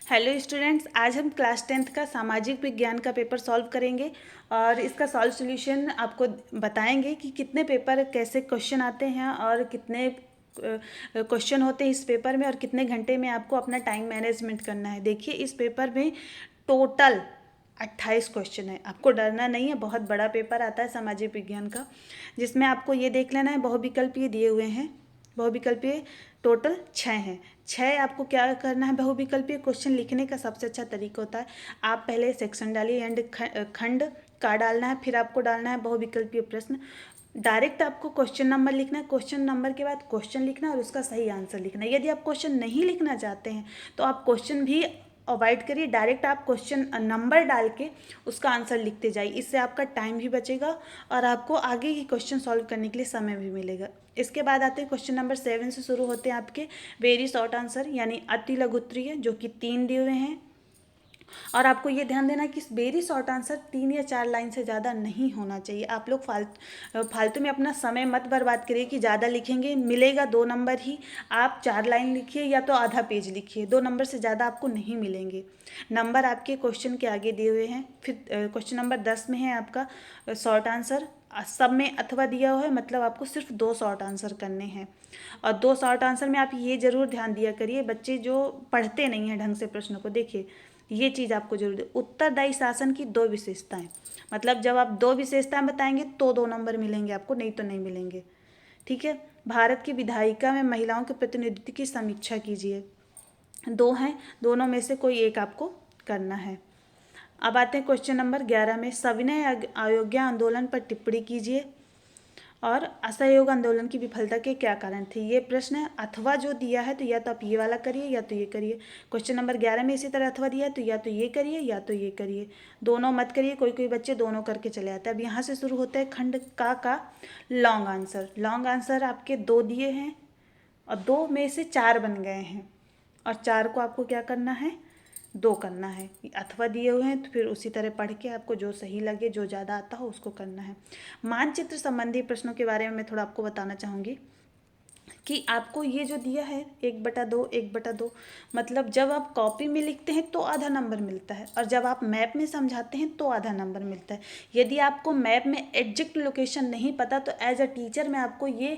Hello students, आज हम class 10th का सामाजिक विज्ञान का पेपर सॉल्व करेंगे और इसका सॉल्व सॉल्यूशन आपको बताएंगे कि कितने पेपर कैसे क्वेश्चन आते हैं और कितने क्वेश्चन होते हैं इस पेपर में और कितने घंटे में आपको अपना टाइम मैनेजमेंट करना है। देखिए, इस पेपर में टोटल 28 क्वेश्चन है। आपको डरना नहीं है, बहुत बड़ा पेपर आता है सामाजिक विज्ञान का, जिसमें आपको ये देख लेना है बहुविकल्पीय दिए हुए हैं। बहुविकल्पीय टोटल 6 हैं। 6 आपको क्या करना है, बहुविकल्पीय क्वेश्चन लिखने का सबसे अच्छा तरीका होता है, आप पहले सेक्शन डालिए एंड खंड का डालना है, फिर आपको डालना है बहुविकल्पीय प्रश्न। डायरेक्ट आपको क्वेश्चन नंबर लिखना है, क्वेश्चन नंबर के बाद क्वेश्चन लिखना है और उसका सही आंसर लिखना है। यदि आप क्वेश्चन नहीं लिखना चाहते हैं तो आप क्वेश्चन भी अवॉइड करिए, डायरेक्ट आप क्वेश्चन नंबर डाल के उसका आंसर लिखते जाइए। इससे आपका टाइम भी बचेगा और आपको आगे की क्वेश्चन सॉल्व करने के लिए समय भी मिलेगा। इसके बाद आते हैं क्वेश्चन नंबर 7 से शुरू होते हैं आपके वेरी शॉर्ट आंसर यानी अति लघु उत्तरीय, जो कि 3 दिए हुए हैं। और आपको ये ध्यान देना कि वेरी शॉर्ट आंसर 3 या 4 लाइन से ज़्यादा नहीं होना चाहिए। आप लोग फालतू में अपना समय मत बर्बाद करिए कि ज़्यादा लिखेंगे मिलेगा 2 नंबर ही। आप 4 लाइन लिखिए या तो आधा पेज लिखिए, 2 नंबर से ज़्यादा आपको नहीं मिलेंगे। नंबर आपके क्वेश्चन के आगे दिए हुए हैं। फिर क्वेश्चन नंबर 10 में है आपका शॉर्ट आंसर, सब में अथवा दिया हुआ है, मतलब आपको सिर्फ 2 शॉर्ट आंसर करने हैं। और 2 शॉर्ट आंसर में आप ये जरूर ध्यान दिया करिए, बच्चे जो पढ़ते नहीं हैं ढंग से प्रश्न को, देखिए ये चीज़ आपको जरूर, उत्तरदायी शासन की 2 विशेषताएं, मतलब जब आप 2 विशेषताएं बताएंगे तो 2 नंबर मिलेंगे आपको, नहीं तो नहीं मिलेंगे। ठीक है। भारत की विधायिका में महिलाओं के प्रतिनिधित्व की समीक्षा कीजिए। 2 हैं, दोनों में से कोई एक आपको करना है। अब आते हैं क्वेश्चन नंबर 11 में, सविनय अयोग्य आंदोलन पर टिप्पणी कीजिए और असहयोग आंदोलन की विफलता के क्या कारण थे। ये प्रश्न है, अथवा जो दिया है तो या तो आप ये वाला करिए या तो ये करिए। क्वेश्चन नंबर 11 में इसी तरह अथवा दिया है तो या तो ये करिए या तो ये करिए, दोनों मत करिए। कोई कोई बच्चे दोनों करके चले आते हैं। अब यहाँ से शुरू होता है खंड का लॉन्ग आंसर। लॉन्ग आंसर आपके 2 दिए हैं और 2 में से 4 बन गए हैं और 4 को आपको क्या करना है, 2 करना है। अथवा दिए हुए हैं तो फिर उसी तरह पढ़ के आपको जो सही लगे, जो ज़्यादा आता हो उसको करना है। मानचित्र संबंधी प्रश्नों के बारे में मैं थोड़ा आपको बताना चाहूँगी कि आपको ये जो दिया है 1/2 1/2, मतलब जब आप कॉपी में लिखते हैं तो आधा नंबर मिलता है और जब आप मैप में समझाते हैं तो आधा नंबर मिलता है। यदि आपको मैप में एग्जैक्ट लोकेशन नहीं पता तो एज अ टीचर मैं आपको ये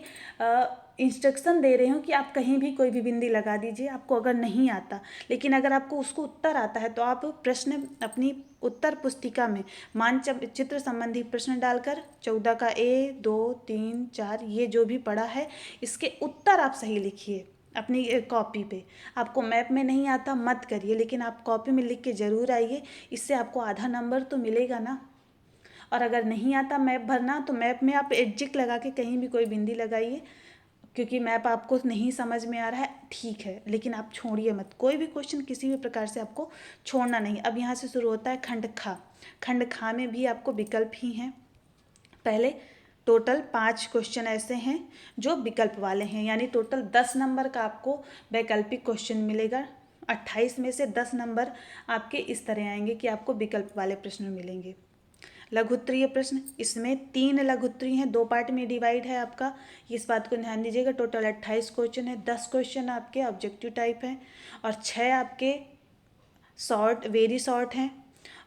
इंस्ट्रक्शन दे रही हूँ कि आप कहीं भी कोई भी बिंदी लगा दीजिए, आपको अगर नहीं आता। लेकिन अगर आपको उसको उत्तर आता है तो आप प्रश्न अपनी उत्तर पुस्तिका में मानचित्र संबंधी प्रश्न डालकर 14 का ए 2 3 4 ये जो भी पढ़ा है इसके उत्तर आप सही लिखिए अपनी कॉपी पे। आपको मैप में नहीं आता मत करिए, लेकिन आप कॉपी में लिख के ज़रूर आइए, इससे आपको आधा नंबर तो मिलेगा ना। और अगर नहीं आता मैप भरना तो मैप में आप एग्जिक लगा के कहीं भी कोई बिंदी लगाइए, क्योंकि मैप आपको नहीं समझ में आ रहा है ठीक है, लेकिन आप छोड़िए मत, कोई भी क्वेश्चन किसी भी प्रकार से आपको छोड़ना नहीं। अब यहाँ से शुरू होता है खंड खा। खंड खा में भी आपको विकल्प ही हैं। पहले टोटल 5 क्वेश्चन ऐसे हैं जो विकल्प वाले हैं, यानी टोटल 10 नंबर का आपको वैकल्पिक क्वेश्चन मिलेगा। 28 में से 10 नंबर आपके इस तरह आएंगे कि आपको विकल्प वाले प्रश्न मिलेंगे। लघुत्तरीय प्रश्न, इसमें 3 लघुत्तरीय हैं, 2 पार्ट में डिवाइड है आपका, इस बात को ध्यान दीजिएगा। टोटल 28 क्वेश्चन है, 10 क्वेश्चन आपके ऑब्जेक्टिव टाइप हैं और 6 आपके शॉर्ट वेरी शॉर्ट हैं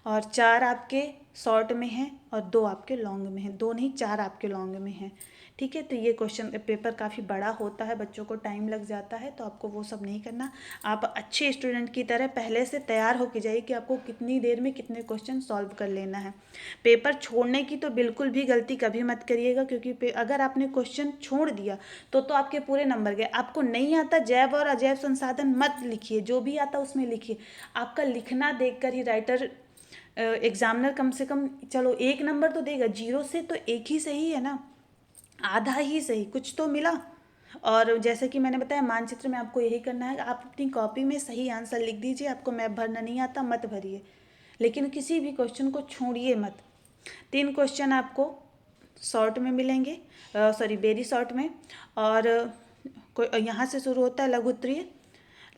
और 4 आपके शॉर्ट में हैं और 2 आपके लॉन्ग में हैं। 2 नहीं 4 आपके लॉन्ग में हैं। ठीक है, तो ये क्वेश्चन पेपर काफ़ी बड़ा होता है, बच्चों को टाइम लग जाता है, तो आपको वो सब नहीं करना। आप अच्छे स्टूडेंट की तरह पहले से तैयार होके जाइए कि आपको कितनी देर में कितने क्वेश्चन सॉल्व कर लेना है। पेपर छोड़ने की तो बिल्कुल भी गलती कभी मत करिएगा, क्योंकि अगर आपने क्वेश्चन छोड़ दिया तो आपके पूरे नंबर गए। आपको नहीं आता जैव और अजैव संसाधन मत लिखिए, जो भी आता उसमें लिखिए। आपका लिखना देखकर ही राइटर एग्जामिनर कम से कम चलो 1 नंबर तो देगा। 0 से तो 1 ही सही है ना, आधा ही सही, कुछ तो मिला। और जैसे कि मैंने बताया मानचित्र में आपको यही करना है, आप अपनी कॉपी में सही आंसर लिख दीजिए। आपको मैप भरना नहीं आता मत भरिए, लेकिन किसी भी क्वेश्चन को छोड़िए मत। 3 क्वेश्चन आपको शॉर्ट में मिलेंगे, सॉरी वेरी शॉर्ट में। और यहाँ से शुरू होता है लघुत्तरीय।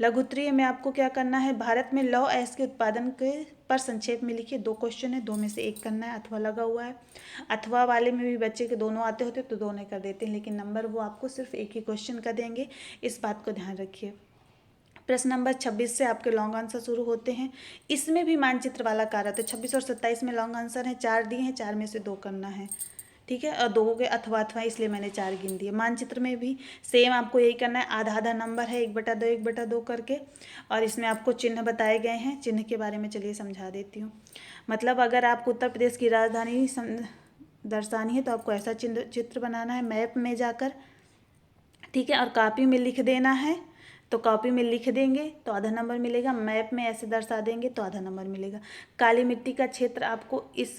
लघुत्तरीय में आपको क्या करना है, भारत में लौह अयस्क के उत्पादन के पर संक्षेप में लिखिए। 2 क्वेश्चन है, 2 में से 1 करना है, अथवा लगा हुआ है। अथवा वाले में भी बच्चे के दोनों आते होते तो दोनों कर देते हैं, लेकिन नंबर वो आपको सिर्फ 1 ही क्वेश्चन का देंगे, इस बात को ध्यान रखिए। प्रश्न नंबर 26 से आपके लॉन्ग आंसर शुरू होते हैं। इसमें भी मानचित्र वाला कार्य, तो 26 और 27 में लॉन्ग आंसर है, 4 दिए हैं, 4 में से 2 करना है, ठीक है। और 2 हो गए अथवा अथवा, इसलिए मैंने 4 गिन दिए। मानचित्र में भी सेम आपको यही करना है, आधा आधा नंबर है, 1/2 1/2 करके। और इसमें आपको चिन्ह बताए गए हैं। चिन्ह के बारे में चलिए समझा देती हूँ। मतलब अगर आपको उत्तर प्रदेश की राजधानी दर्शानी है तो आपको ऐसा चित्र बनाना है मैप में जाकर, ठीक है। और कॉपी में लिख देना है, तो कॉपी में लिख देंगे तो आधा नंबर मिलेगा। मैप में ऐसे दर्शा देंगे तो आधा नंबर मिलेगा। काली मिट्टी का क्षेत्र आपको इस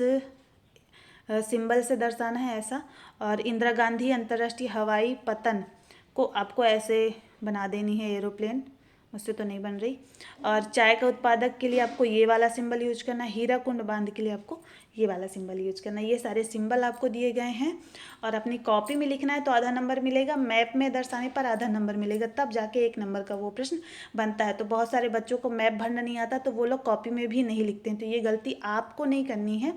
सिंबल से दर्शाना है ऐसा। और इंदिरा गांधी अंतर्राष्ट्रीय हवाई पतन को आपको ऐसे बना देनी है एरोप्लेन, मुझसे तो नहीं बन रही। और चाय का उत्पादक के लिए आपको ये वाला सिंबल यूज करना है। हीराकुंड बांध के लिए आपको ये वाला सिंबल यूज करना है। ये सारे सिंबल आपको दिए गए हैं और अपनी कॉपी में लिखना है तो आधा नंबर मिलेगा, मैप में दर्शाने पर आधा नंबर मिलेगा, तब जाके 1 नंबर का वो प्रश्न बनता है। तो बहुत सारे बच्चों को मैप भरना नहीं आता तो वो लोग कॉपी में भी नहीं लिखते हैं, तो ये गलती आपको नहीं करनी है।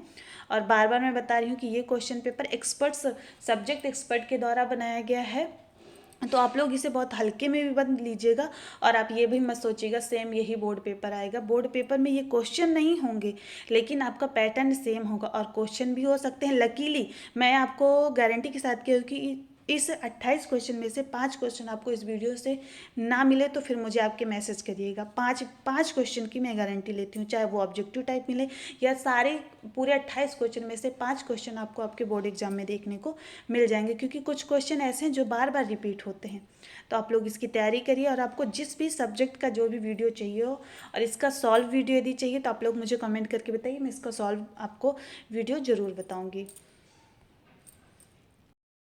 और बार बार मैं बता रही हूँ कि ये question paper experts, subject expert के द्वारा बनाया गया है, तो आप लोग इसे बहुत हल्के में भी बन लीजिएगा। और आप ये भी मत सोचिएगा सेम यही बोर्ड पेपर आएगा। बोर्ड पेपर में ये क्वेश्चन नहीं होंगे, लेकिन आपका पैटर्न सेम होगा और क्वेश्चन भी हो सकते हैं। लकीली मैं आपको गारंटी के साथ कहूँ कि इस 28 क्वेश्चन में से 5 क्वेश्चन आपको इस वीडियो से ना मिले तो फिर मुझे आपके मैसेज करिएगा। 5 क्वेश्चन की मैं गारंटी लेती हूँ, चाहे वो ऑब्जेक्टिव टाइप मिले या सारे पूरे 28 क्वेश्चन में से 5 क्वेश्चन आपको आपके बोर्ड एग्जाम में देखने को मिल जाएंगे, क्योंकि कुछ क्वेश्चन ऐसे हैं जो बार बार रिपीट होते हैं। तो आप लोग इसकी तैयारी करिए। और आपको जिस भी सब्जेक्ट का जो भी वीडियो चाहिए हो और इसका सॉल्व वीडियो यदि चाहिए तो आप लोग मुझे कमेंट करके बताइए, मैं इसका सॉल्व आपको वीडियो ज़रूर बताऊँगी।